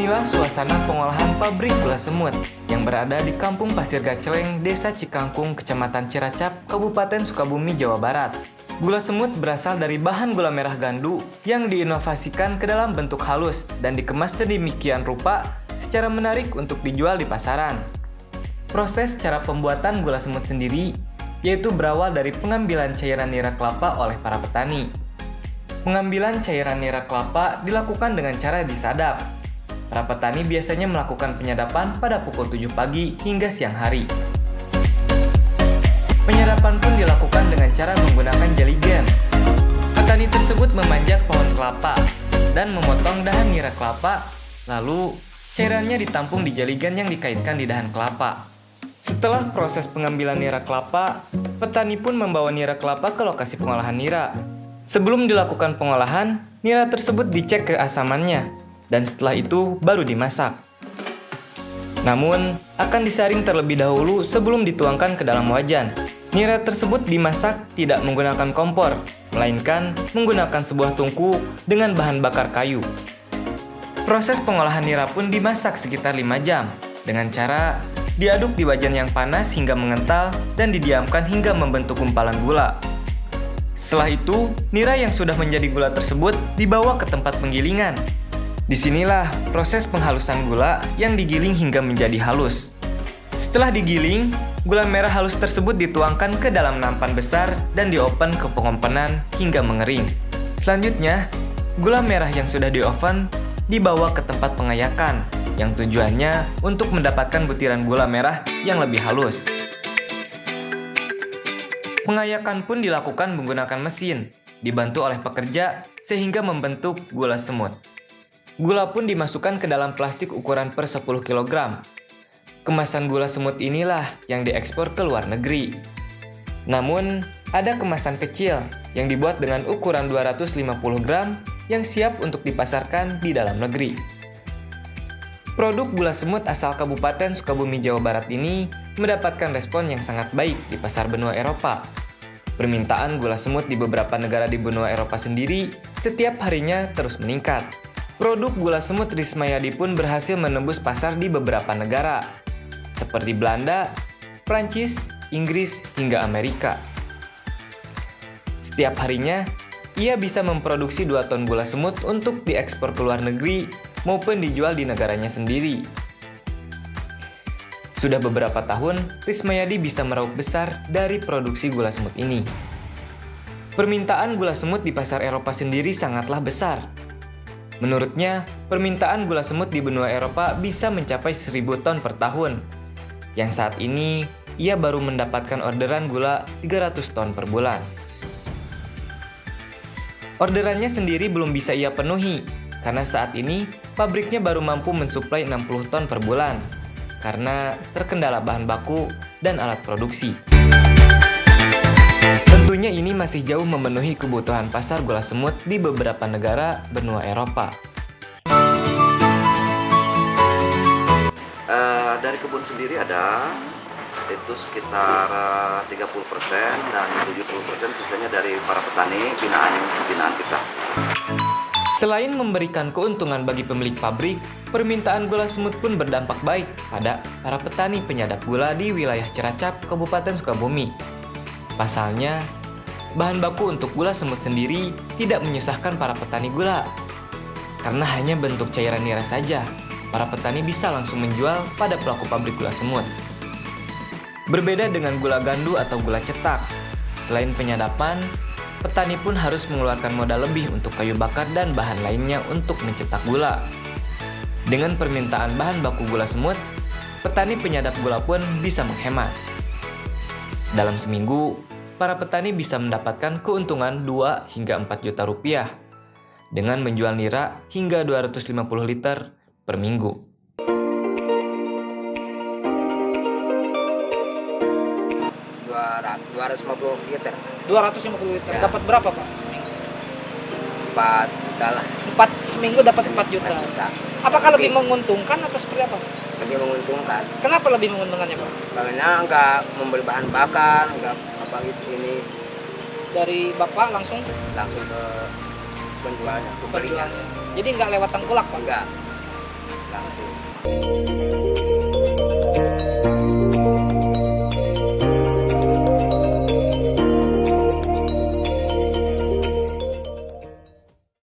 Inilah suasana pengolahan pabrik gula semut yang berada di Kampung Pasir Gaceleng, Desa Cikangkung, Kecamatan Ciracap, Kabupaten Sukabumi, Jawa Barat. Gula semut berasal dari bahan gula merah gandu yang diinovasikan ke dalam bentuk halus dan dikemas sedemikian rupa secara menarik untuk dijual di pasaran. Proses cara pembuatan gula semut sendiri yaitu berawal dari pengambilan cairan nira kelapa oleh para petani. Pengambilan cairan nira kelapa dilakukan dengan cara disadap. Para petani biasanya melakukan penyadapan pada pukul 7 pagi hingga siang hari. Penyadapan pun dilakukan dengan cara menggunakan jeligen. Petani tersebut memanjat pohon kelapa dan memotong dahan nira kelapa, lalu cairannya ditampung di jeligen yang dikaitkan di dahan kelapa. Setelah proses pengambilan nira kelapa, petani pun membawa nira kelapa ke lokasi pengolahan nira. Sebelum dilakukan pengolahan, nira tersebut dicek keasamannya, dan setelah itu baru dimasak. Namun, akan disaring terlebih dahulu sebelum dituangkan ke dalam wajan. Nira tersebut dimasak tidak menggunakan kompor, melainkan menggunakan sebuah tungku dengan bahan bakar kayu. Proses pengolahan nira pun dimasak sekitar 5 jam, dengan cara diaduk di wajan yang panas hingga mengental dan didiamkan hingga membentuk gumpalan gula. Setelah itu, nira yang sudah menjadi gula tersebut dibawa ke tempat penggilingan. Disinilah proses penghalusan gula yang digiling hingga menjadi halus. Setelah digiling, gula merah halus tersebut dituangkan ke dalam nampan besar dan dioven ke pengompenan hingga mengering. Selanjutnya, gula merah yang sudah dioven dibawa ke tempat pengayakan yang tujuannya untuk mendapatkan butiran gula merah yang lebih halus. Pengayakan pun dilakukan menggunakan mesin, dibantu oleh pekerja sehingga membentuk gula semut. Gula pun dimasukkan ke dalam plastik ukuran per 10 kg. Kemasan gula semut inilah yang diekspor ke luar negeri. Namun, ada kemasan kecil yang dibuat dengan ukuran 250 gram yang siap untuk dipasarkan di dalam negeri. Produk gula semut asal Kabupaten Sukabumi, Jawa Barat ini mendapatkan respon yang sangat baik di pasar benua Eropa. Permintaan gula semut di beberapa negara di benua Eropa sendiri setiap harinya terus meningkat. Produk gula semut Rismayadi pun berhasil menembus pasar di beberapa negara, seperti Belanda, Prancis, Inggris, hingga Amerika. Setiap harinya, ia bisa memproduksi 2 ton gula semut untuk diekspor ke luar negeri maupun dijual di negaranya sendiri. Sudah beberapa tahun, Rismayadi bisa meraup besar dari produksi gula semut ini. Permintaan gula semut di pasar Eropa sendiri sangatlah besar. Menurutnya, permintaan gula semut di benua Eropa bisa mencapai 1.000 ton per tahun, yang saat ini ia baru mendapatkan orderan gula 300 ton per bulan. Orderannya sendiri belum bisa ia penuhi, karena saat ini pabriknya baru mampu mensuplai 60 ton per bulan, karena terkendala bahan baku dan alat produksi. Tentunya ini masih jauh memenuhi kebutuhan pasar gula semut di beberapa negara benua Eropa. Dari kebun sendiri ada itu sekitar 30% dan 70% sisanya dari para petani binaan kita. Selain memberikan keuntungan bagi pemilik pabrik, permintaan gula semut pun berdampak baik pada para petani penyadap gula di wilayah Ciracap, Kabupaten Sukabumi. Pasalnya, bahan baku untuk gula semut sendiri tidak menyusahkan para petani gula. Karena hanya bentuk cairan nira saja, para petani bisa langsung menjual pada pelaku pabrik gula semut. Berbeda dengan gula gandu atau gula cetak, selain penyadapan, petani pun harus mengeluarkan modal lebih untuk kayu bakar dan bahan lainnya untuk mencetak gula. Dengan permintaan bahan baku gula semut, petani penyadap gula pun bisa menghemat. Dalam seminggu, para petani bisa mendapatkan keuntungan 2 hingga 4 juta rupiah dengan menjual nira hingga 250 liter per minggu. 250 liter. 250 liter. Ya. Dapat berapa, Pak? 4 juta lah. 4 seminggu dapat 4 juta. Apakah lebih menguntungkan atau seperti apa? Lebih menguntungkan. Kenapa lebih menguntungkannya, Pak? Karena nggak membeli bahan bakar, nggak apa gitu ini Dari Bapak langsung langsung ke penjualnya, pembelinya. penjualnya. Jadi nggak lewat tengkulak, Pak? Enggak. langsung.